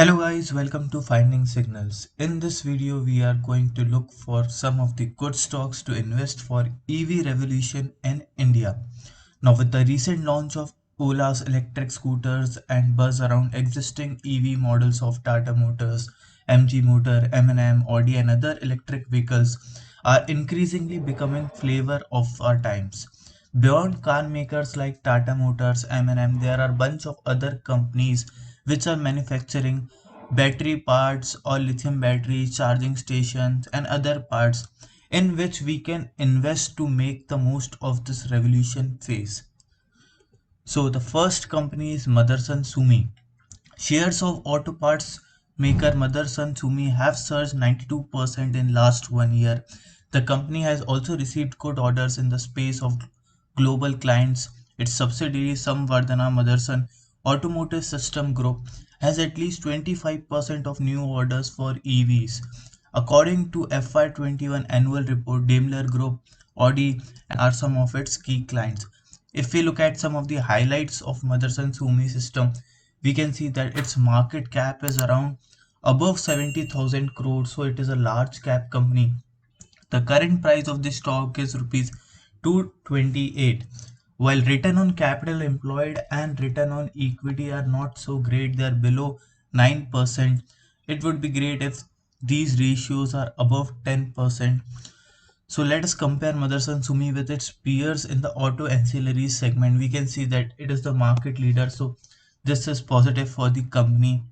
Hello guys, welcome to Finding Signals. In this video, we are going to look for some of the good stocks to invest for EV revolution in India. Now with the recent launch of Ola's electric scooters and buzz around existing EV models of Tata Motors, MG Motor, M&M, Audi and other electric vehicles are increasingly becoming flavor of our times. Beyond car makers like Tata Motors, M&M, there are a bunch of other companies which are manufacturing battery parts or lithium battery charging stations and other parts in which we can invest to make the most of this revolution phase. So the first company is Motherson Sumi. Shares of auto parts maker Motherson Sumi have surged 92% in last 1 year. The company has also received good orders in the space of global clients. Its subsidiary Samvardhana Motherson Automotive System Group has at least 25% of new orders for EVs. According to FY21 annual report, Daimler Group, Audi are some of its key clients. If we look at some of the highlights of Motherson Sumi system, we can see that its market cap is around above 70,000 crores, so it is a large cap company. The current price of the stock is rupees 228. While return on capital employed and return on equity are not so great, they are below 9%. It would be great if these ratios are above 10%. So let us compare Motherson Sumi with its peers in the auto ancillary segment. We can see that it is the market leader. So this is positive for the company.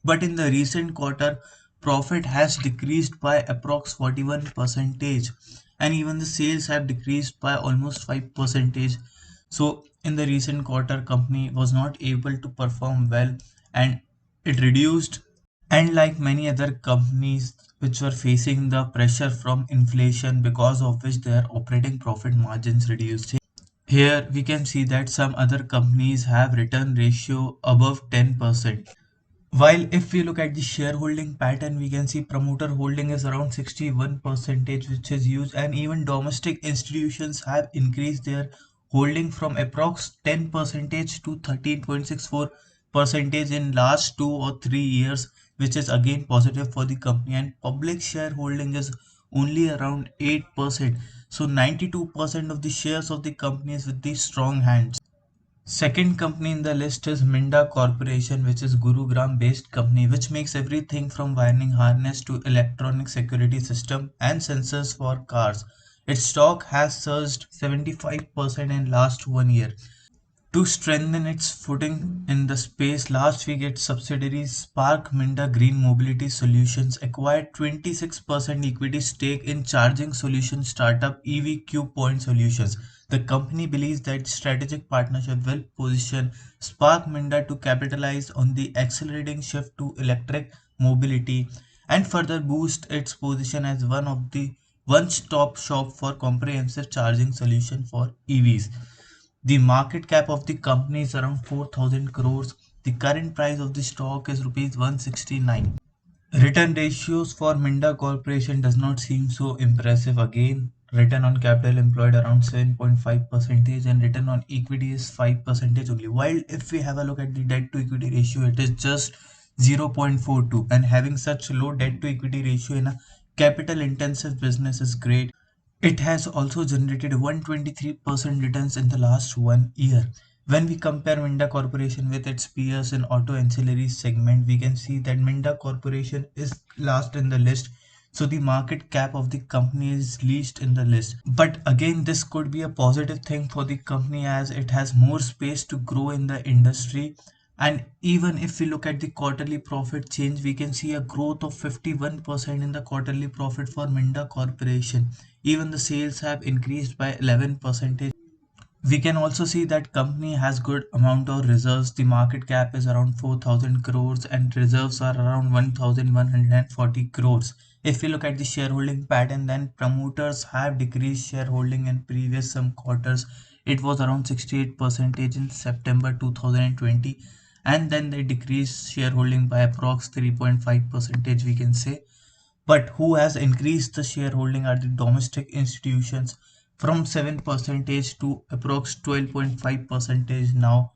But in the recent quarter, profit has decreased by approx 41 percentage, and even the sales have decreased by almost 5 percentage. So in the recent quarter, company was not able to perform well and it reduced, and like many other companies which were facing the pressure from inflation, because of which their operating profit margins reduced. Here we can see that some other companies have return ratio above 10%. While if we look at the shareholding pattern, we can see promoter holding is around 61 percentage, which is huge, and even domestic institutions have increased their holding from approx 10 percentage to 13.64 percentage in last 2 or 3 years, which is again positive for the company. And public shareholding is only around 8%. So 92% of the shares of the companies with these strong hands. Second company in the list is Minda Corporation, which is Gurugram based company which makes everything from wiring harness to electronic security system and sensors for cars. Its stock has surged 75% in last 1 year. To strengthen its footing in the space, last week its subsidiary Spark Minda Green Mobility Solutions acquired 26% equity stake in charging solution startup EVQ Point Solutions. The company believes that strategic partnership will position Spark Minda to capitalize on the accelerating shift to electric mobility and further boost its position as one of the one-stop shop for comprehensive charging solution for EVs. The market cap of the company is around 4,000 crores. The current price of the stock is rupees 169. Return ratios for Minda Corporation does not seem so impressive again. Return on capital employed around 7.5 percentage and return on equity is 5 percentage only. While if we have a look at the debt to equity ratio, it is just 0.42, and having such low debt to equity ratio in a capital intensive business is great. It has also generated 123% returns in the last 1 year. When we compare Minda Corporation with its peers in auto ancillary segment, we can see that Minda Corporation is last in the list. So the market cap of the company is least in the list. But again, this could be a positive thing for the company as it has more space to grow in the industry. And even if we look at the quarterly profit change, we can see a growth of 51% in the quarterly profit for Minda Corporation. Even the sales have increased by 11%. We can also see that company has good amount of reserves. The market cap is around 4,000 crores and reserves are around 1,140 crores. If we look at the shareholding pattern, then promoters have decreased shareholding in previous some quarters. It was around 68% in September 2020, and then they decreased shareholding by approx 3.5 percentage, we can say. But who has increased the shareholding are the domestic institutions from 7% to approx 12.5% now.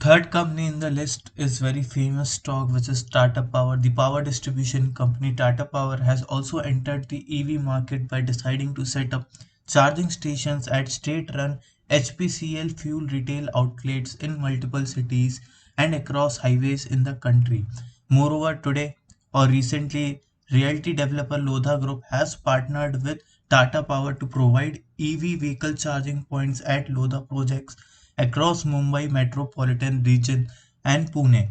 Third company in the list is very famous stock, which is Tata Power. The power distribution company Tata Power has also entered the EV market by deciding to set up charging stations at state-run HPCL fuel retail outlets in multiple cities and across highways in the country. Moreover, today or recently, realty developer Lodha Group has partnered with Tata Power to provide EV vehicle charging points at Lodha projects across Mumbai metropolitan region and Pune.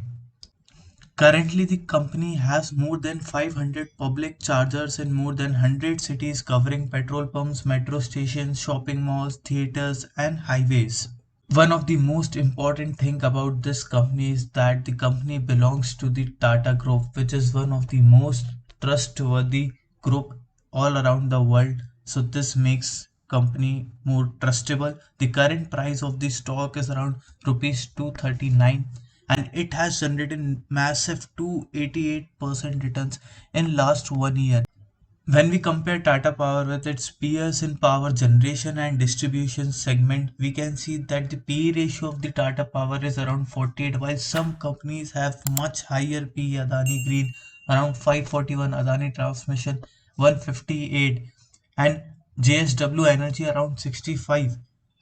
Currently, the company has more than 500 public chargers in more than 100 cities covering petrol pumps, metro stations, shopping malls, theaters, and highways. One of the most important thing about this company is that the company belongs to the Tata Group, which is one of the most trustworthy group all around the world. So this makes company more trustable. The current price of the stock is around rupees 239 and it has generated massive 288% returns in last 1 year. When we compare Tata Power with its peers in power generation and distribution segment, we can see that the PE ratio of the Tata Power is around 48, while some companies have much higher PE. Adani Green around 541, Adani Transmission 158, and JSW Energy around 65.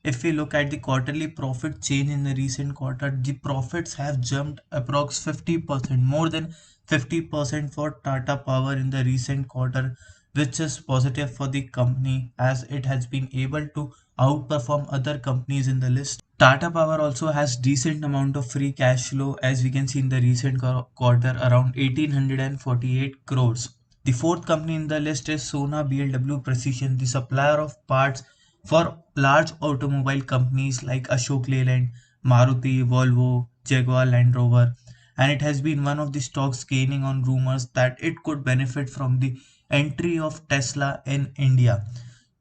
If we look at the quarterly profit change in the recent quarter, the profits have jumped approx 50%, more than 50% for Tata Power in the recent quarter, which is positive for the company as it has been able to outperform other companies in the list. Tata Power also has decent amount of free cash flow as we can see in the recent quarter around 1848 crores. The fourth company in the list is Sona BLW Precision, the supplier of parts for large automobile companies like Ashok Leyland, Maruti, Volvo, Jaguar Land Rover, and it has been one of the stocks gaining on rumors that it could benefit from the entry of Tesla in India.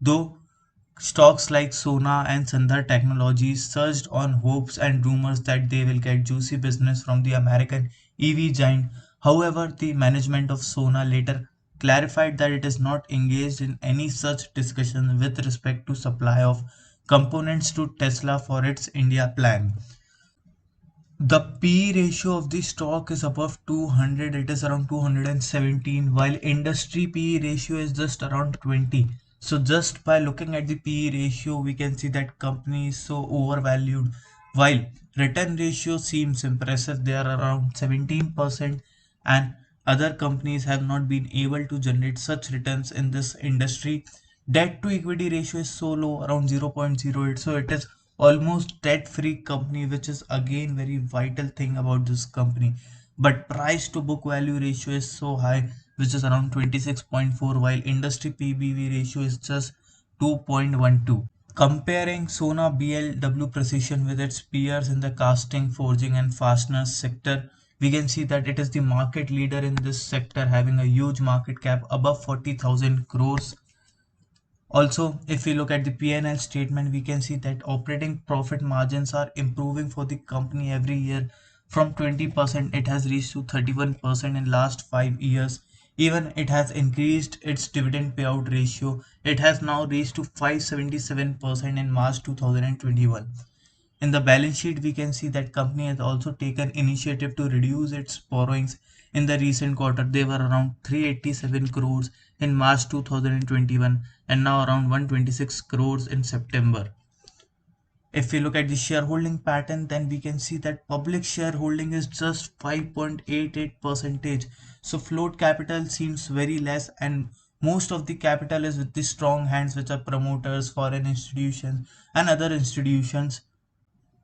Though stocks like Sona and Sandhar Technologies surged on hopes and rumors that they will get juicy business from the American EV giant. However, the management of Sona later clarified that it is not engaged in any such discussion with respect to supply of components to Tesla for its India plan. The P ratio of the stock is above 200, it is around 217, while industry P ratio is just around 20. So just by looking at the P ratio, we can see that company is so overvalued. While return ratio seems impressive, they are around 17%, and other companies have not been able to generate such returns in this industry. Debt to equity ratio is so low, around 0.08, so it is almost debt free company, which is again very vital thing about this company. But price to book value ratio is so high, which is around 26.4, while industry PBV ratio is just 2.12. Comparing Sona BLW Precision with its peers in the casting, forging and fasteners sector, we can see that it is the market leader in this sector, having a huge market cap above 40,000 crores. Also, if we look at the P&L statement, we can see that operating profit margins are improving for the company every year. From 20%, it has reached to 31% in last 5 years. Even it has increased its dividend payout ratio. It has now reached to 577% in March 2021. In the balance sheet, we can see that company has also taken initiative to reduce its borrowings. In the recent quarter, they were around 387 crores in March 2021 and now around 126 crores in September. If we look at the shareholding pattern, then we can see that public shareholding is just 5.88 percentage. So float capital seems very less, and most of the capital is with the strong hands, which are promoters, foreign institutions, and other institutions.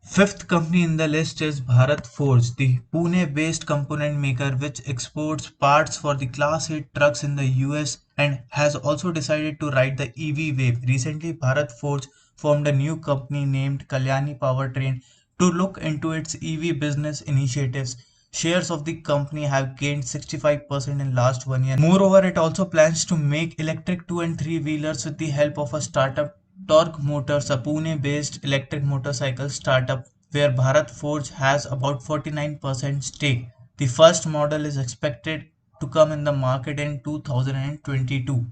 Fifth company in the list is Bharat Forge, the Pune-based component maker which exports parts for the Class 8 trucks in the US and has also decided to ride the EV wave. Recently, Bharat Forge formed a new company named Kalyani Powertrain to look into its EV business initiatives. Shares of the company have gained 65% in last 1 year. Moreover, it also plans to make electric 2 and 3 wheelers with the help of a startup Torque Motors, a Pune-based electric motorcycle startup where Bharat Forge has about 49% stake. The first model is expected to come in the market in 2022.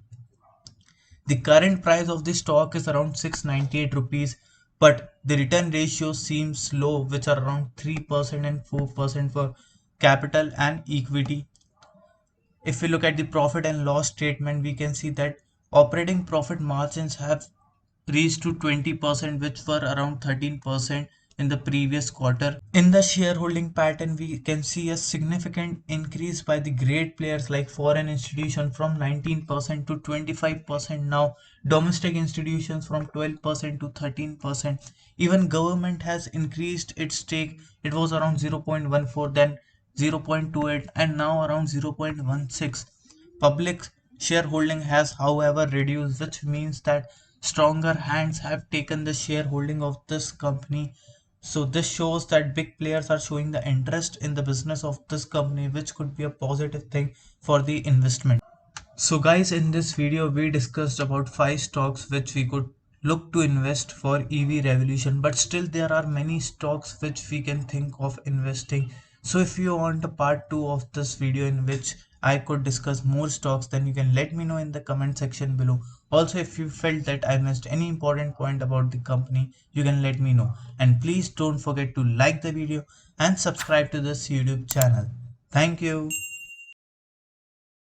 The current price of the stock is around 698 rupees but the return ratio seems low, which are around 3% and 4% for capital and equity. If we look at the profit and loss statement, we can see that operating profit margins have reached to 20%, which were around 13% in the previous quarter. In the shareholding pattern, we can see a significant increase by the great players like foreign institutions from 19% to 25% now, domestic institutions from 12% to 13%. Even government has increased its stake. It was around 0.14, then 0.28, and now around 0.16. Public shareholding has, however, reduced, which means that stronger hands have taken the shareholding of this company. So this shows that big players are showing the interest in the business of this company, which could be a positive thing for the investment. So guys, in this video we discussed about 5 stocks which we could look to invest for EV revolution, but still there are many stocks which we can think of investing. So if you want a part 2 of this video in which I could discuss more stocks, then you can let me know in the comment section below. Also, if you felt that I missed any important point about the company, you can let me know. And please don't forget to like the video and subscribe to this YouTube channel. Thank you.